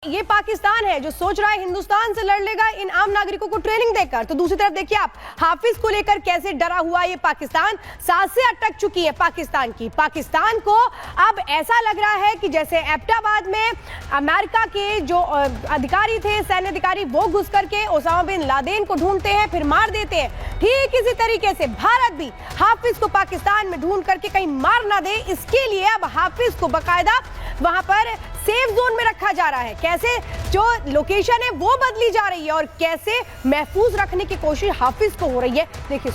ये पाकिस्तान है जो सोच रहा है हिंदुस्तान से लड़ लेगा इन आम नागरिकों को ट्रेनिंग देकर। तो दूसरी तरफ देखिए आप, हाफिज को लेकर कैसे डरा हुआ ये पाकिस्तान। सांसें अटक चुकी है पाकिस्तान की। पाकिस्तान को अब ऐसा लग रहा है कि जैसे एबटाबाद में अमेरिका के जो अधिकारी थे, सैन्य अधिकारी, वो घुस करके ओसामा बिन लादेन को ढूंढते हैं फिर मार देते हैं, ठीक इसी तरीके से भारत भी हाफिज को पाकिस्तान में ढूंढ करके कहीं मार ना दे, इसके लिए अब हाफिज को बाकायदा वहां पर सेफ जोन में रखा जा रहा है। कैसे जो लोकेशन है वो बदली जा रही है और कैसे महफूज रखने की कोशिश हाफिज को हो रही है, देखिए।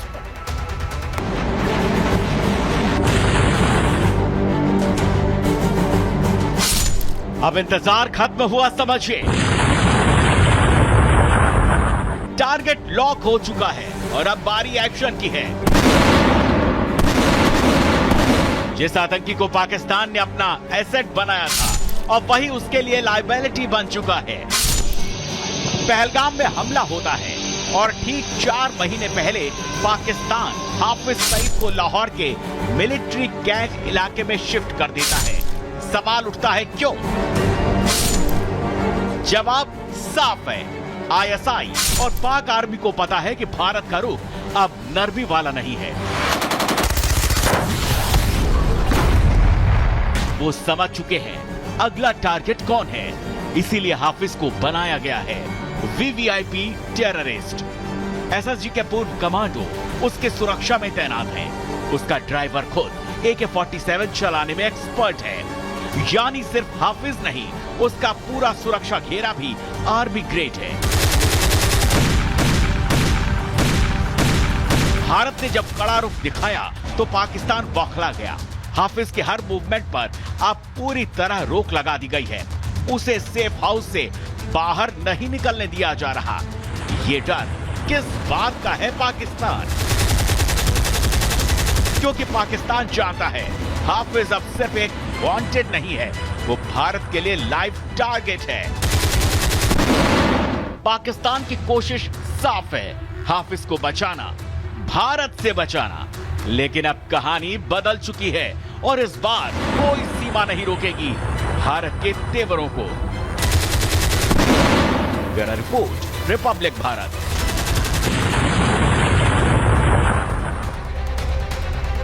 अब इंतजार खत्म हुआ समझिए। टारगेट लॉक हो चुका है और अब बारी एक्शन की है। जिस आतंकी को पाकिस्तान ने अपना एसेट बनाया था और वही उसके लिए लायबिलिटी बन चुका है। पहलगाम में हमला होता है और ठीक 4 महीने पहले पाकिस्तान हाफिज सईद को लाहौर के मिलिट्री गैंग इलाके में शिफ्ट कर देता है। सवाल उठता है क्यों? जवाब साफ है। आईएसआई और पाक आर्मी को पता है कि भारत का रुख अब नरमी वाला नहीं है। वो समझ चुके हैं अगला टारगेट कौन है, इसीलिए हाफिज को बनाया गया है वीवीआईपी टेररिस्ट। एसएसजी के पूर्व कमांडो उसके सुरक्षा में तैनात है। उसका ड्राइवर खुद AK-47 चलाने में एक्सपर्ट है। यानी सिर्फ हाफिज नहीं, उसका पूरा सुरक्षा घेरा भी आर्मी ग्रेड है। भारत ने जब कड़ा रुख दिखाया तो पाकिस्तान बौखला गया। हाफिज के हर मूवमेंट पर अब पूरी तरह रोक लगा दी गई है। उसे सेफ हाउस से बाहर नहीं निकलने दिया जा रहा। ये डर किस बात का है पाकिस्तान? क्योंकि पाकिस्तान चाहता है हाफिज अब सिर्फ एक वांटेड नहीं है, वो भारत के लिए लाइव टारगेट है। पाकिस्तान की कोशिश साफ है, हाफिज को बचाना, भारत से बचाना। लेकिन अब कहानी बदल चुकी है और इस बार कोई सीमा नहीं रोकेगी भारत के तेवरों को। Bureau report, Republic Bharat.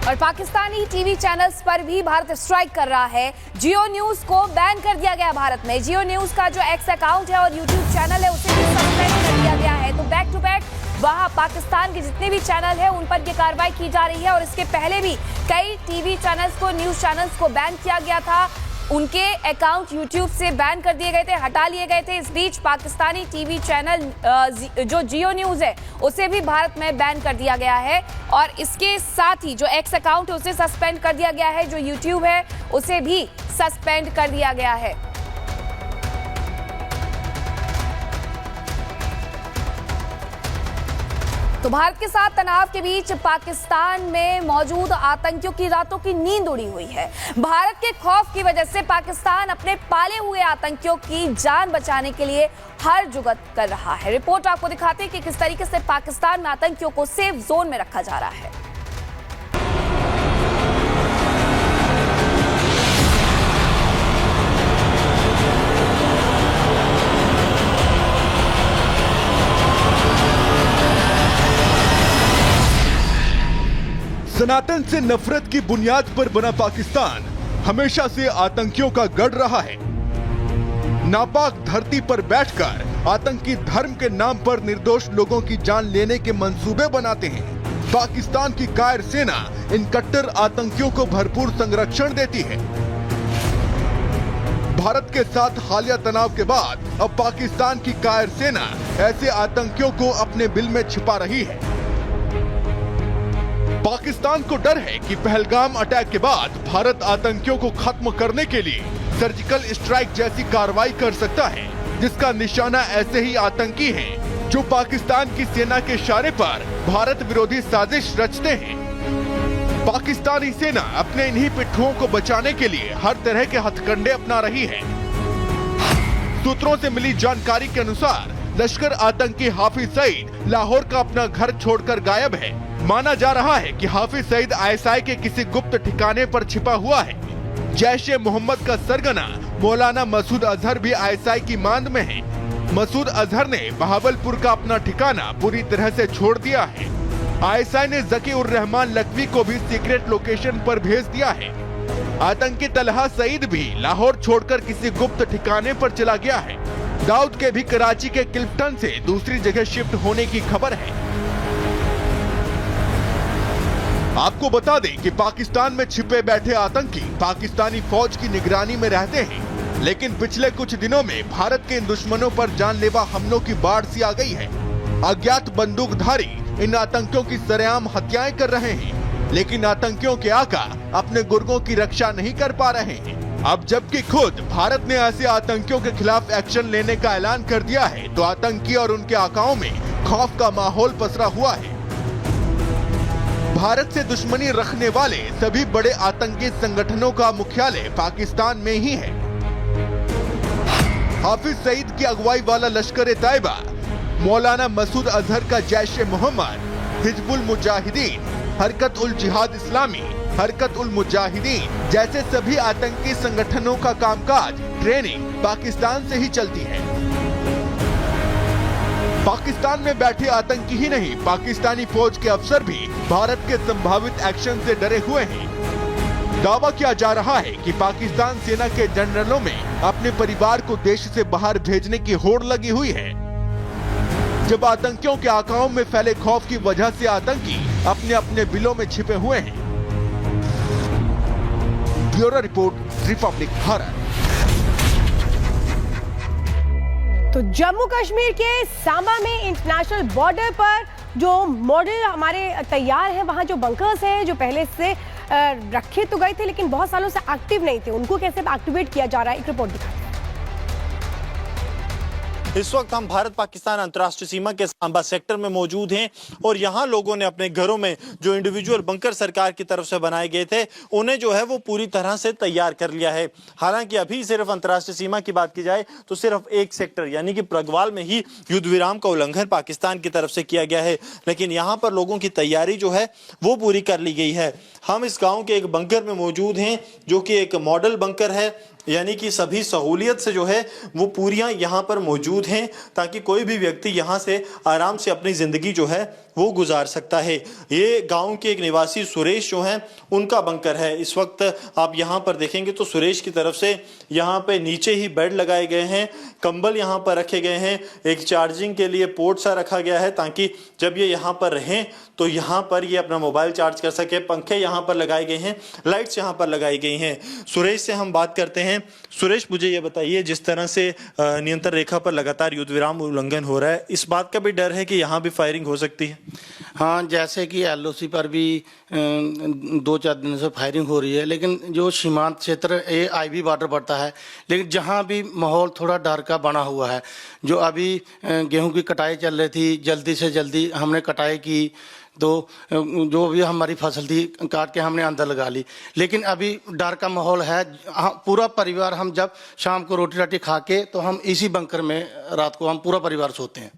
और पाकिस्तानी टीवी चैनल्स पर भी भारत स्ट्राइक कर रहा है। जियो न्यूज को बैन कर दिया गया भारत में। जियो न्यूज का जो एक्स अकाउंट है और यूट्यूब चैनल है उसे भी सस्पेंड कर दिया गया है। तो बैक टू बैक वहां पाकिस्तान के जितने भी चैनल है उन पर ये कार्रवाई की जा रही है। और इसके पहले भी कई टीवी चैनल्स को, न्यूज चैनल्स को बैन किया गया था। उनके अकाउंट यूट्यूब से बैन कर दिए गए थे, हटा लिए गए थे। इस बीच पाकिस्तानी टीवी चैनल जो जियो न्यूज है उसे भी भारत में बैन कर दिया गया है। और इसके साथ ही जो एक्स अकाउंट है उसे सस्पेंड कर दिया गया है। जो यूट्यूब है उसे भी सस्पेंड कर दिया गया है। तो भारत के साथ तनाव के बीच पाकिस्तान में मौजूद आतंकियों की रातों की नींद उड़ी हुई है। भारत के खौफ की वजह से पाकिस्तान अपने पाले हुए आतंकियों की जान बचाने के लिए हर जुगत कर रहा है। रिपोर्ट आपको दिखाते हैं कि किस तरीके से पाकिस्तान में आतंकियों को सेफ जोन में रखा जा रहा है। सनातन से नफरत की बुनियाद पर बना पाकिस्तान हमेशा से आतंकियों का गढ़ रहा है। नापाक धरती पर बैठकर आतंकी धर्म के नाम पर निर्दोष लोगों की जान लेने के मंसूबे बनाते हैं। पाकिस्तान की कायर सेना इन कट्टर आतंकियों को भरपूर संरक्षण देती है। भारत के साथ हालिया तनाव के बाद अब पाकिस्तान की कायर सेना ऐसे आतंकियों को अपने बिल में छिपा रही है। पाकिस्तान को डर है कि पहलगाम अटैक के बाद भारत आतंकियों को खत्म करने के लिए सर्जिकल स्ट्राइक जैसी कार्रवाई कर सकता है, जिसका निशाना ऐसे ही आतंकी हैं जो पाकिस्तान की सेना के इशारे पर भारत विरोधी साजिश रचते हैं। पाकिस्तानी सेना अपने इन्हीं पिट्ठुओं को बचाने के लिए हर तरह के हथकंडे अपना रही है। सूत्रों से मिली जानकारी के अनुसार लश्कर आतंकी हाफिज सईद लाहौर का अपना घर छोड़कर गायब है। माना जा रहा है कि हाफिज सईद आईएसआई के किसी गुप्त ठिकाने पर छिपा हुआ है। जैश-ए-मोहम्मद का सरगना मौलाना मसूद अजहर भी आईएसआई की मांद में है। मसूद अजहर ने बहावलपुर का अपना ठिकाना पूरी तरह से छोड़ दिया है। आईएसआई ने जकी उर रहमान लखवी को भी सीक्रेट लोकेशन पर भेज दिया है। आतंकी तलहा सईद भी लाहौर छोड़कर किसी गुप्त ठिकाने पर चला गया है। दाऊद के भी कराची के क्लिफ्टन से दूसरी जगह शिफ्ट होने की खबर है। आपको बता दें कि पाकिस्तान में छिपे बैठे आतंकी पाकिस्तानी फौज की निगरानी में रहते हैं, लेकिन पिछले कुछ दिनों में भारत के इन दुश्मनों पर जानलेवा हमलों की बाढ़ सी आ गई है। अज्ञात बंदूकधारी इन आतंकियों की सरेआम हत्याएं कर रहे हैं, लेकिन आतंकियों के आका अपने गुर्गों की रक्षा नहीं कर पा रहे हैं। अब जबकि खुद भारत ने ऐसे आतंकियों के खिलाफ एक्शन लेने का ऐलान कर दिया है, तो आतंकी और उनके आकाओं में खौफ का माहौल पसरा हुआ है। भारत से दुश्मनी रखने वाले सभी बड़े आतंकी संगठनों का मुख्यालय पाकिस्तान में ही है। हाफिज सईद की अगुवाई वाला लश्कर तैयबा, मौलाना मसूद अजहर का जैश ए मोहम्मद, हिजबुल मुजाहिदीन, हरकत उल जिहाद इस्लामी, हरकत उल मुजाहिदीन जैसे सभी आतंकी संगठनों का कामकाज ट्रेनिंग पाकिस्तान से ही चलती है। पाकिस्तान में बैठे आतंकी ही नहीं, पाकिस्तानी फौज के अफसर भी भारत के संभावित एक्शन से डरे हुए हैं। दावा किया जा रहा है कि पाकिस्तान सेना के जनरलों में अपने परिवार को देश से बाहर भेजने की होड़ लगी हुई है। जब आतंकियों के आकाओं में फैले खौफ की वजह से आतंकी अपने अपने बिलों में छिपे हुए हैं। Bureau report, Republic Bharat. तो जम्मू कश्मीर के सांबा में इंटरनेशनल बॉर्डर पर जो मॉडल हमारे तैयार हैं, वहां जो बंकर्स हैं जो पहले से रखे तो गए थे लेकिन बहुत सालों से एक्टिव नहीं थे, उनको कैसे एक्टिवेट किया जा रहा है, एक रिपोर्ट दिखाते हैं। इस वक्त हम भारत पाकिस्तान अंतर्राष्ट्रीय सीमा के सांबा सेक्टर में मौजूद हैं और यहाँ लोगों ने अपने घरों में जो इंडिविजुअल बंकर सरकार की तरफ से बनाए गए थे उन्हें जो है वो पूरी तरह से तैयार कर लिया है। हालांकि अभी सिर्फ अंतर्राष्ट्रीय सीमा की बात की जाए तो सिर्फ एक सेक्टर यानी कि प्रगवाल में ही युद्ध विराम का उल्लंघन पाकिस्तान की तरफ से किया गया है, लेकिन यहाँ पर लोगों की तैयारी जो है वो पूरी कर ली गई है। हम इस गाँव के एक बंकर में मौजूद हैं जो कि एक मॉडल बंकर है, यानी कि सभी सहूलियत से जो है वो पूरियां यहाँ पर मौजूद हैं ताकि कोई भी व्यक्ति यहाँ से आराम से अपनी ज़िंदगी जो है वो गुजार सकता है। ये गांव के एक निवासी सुरेश जो हैं उनका बंकर है। इस वक्त आप यहाँ पर देखेंगे तो सुरेश की तरफ से यहाँ पे नीचे ही बेड लगाए गए हैं, कंबल यहाँ पर रखे गए हैं, एक चार्जिंग के लिए पोर्ट सा रखा गया है ताकि जब ये यहाँ पर रहें तो यहाँ पर ये अपना मोबाइल चार्ज कर सके। पंखे यहाँ पर लगाए गए हैं, लाइट्स यहाँ पर लगाई गई हैं। सुरेश से हम बात करते हैं। सुरेश, मुझे ये बताइए, जिस तरह से नियंत्रण रेखा पर लगातार युद्ध विराम उल्लंघन हो रहा है, इस बात का भी डर है कि यहाँ भी फायरिंग हो सकती है? हाँ, जैसे कि एलओसी पर भी 2-4 दिन से फायरिंग हो रही है, लेकिन जो सीमांत क्षेत्र ये आईबी बॉर्डर पड़ता है, लेकिन जहाँ भी माहौल थोड़ा डर का बना हुआ है। जो अभी गेहूं की कटाई चल रही थी, जल्दी से जल्दी हमने कटाई की तो जो भी हमारी फसल थी काट के हमने अंदर लगा ली, लेकिन अभी डर का माहौल है। पूरा परिवार हम जब शाम को रोटी राटी खा के तो हम इसी बंकर में रात को हम पूरा परिवार सोते हैं।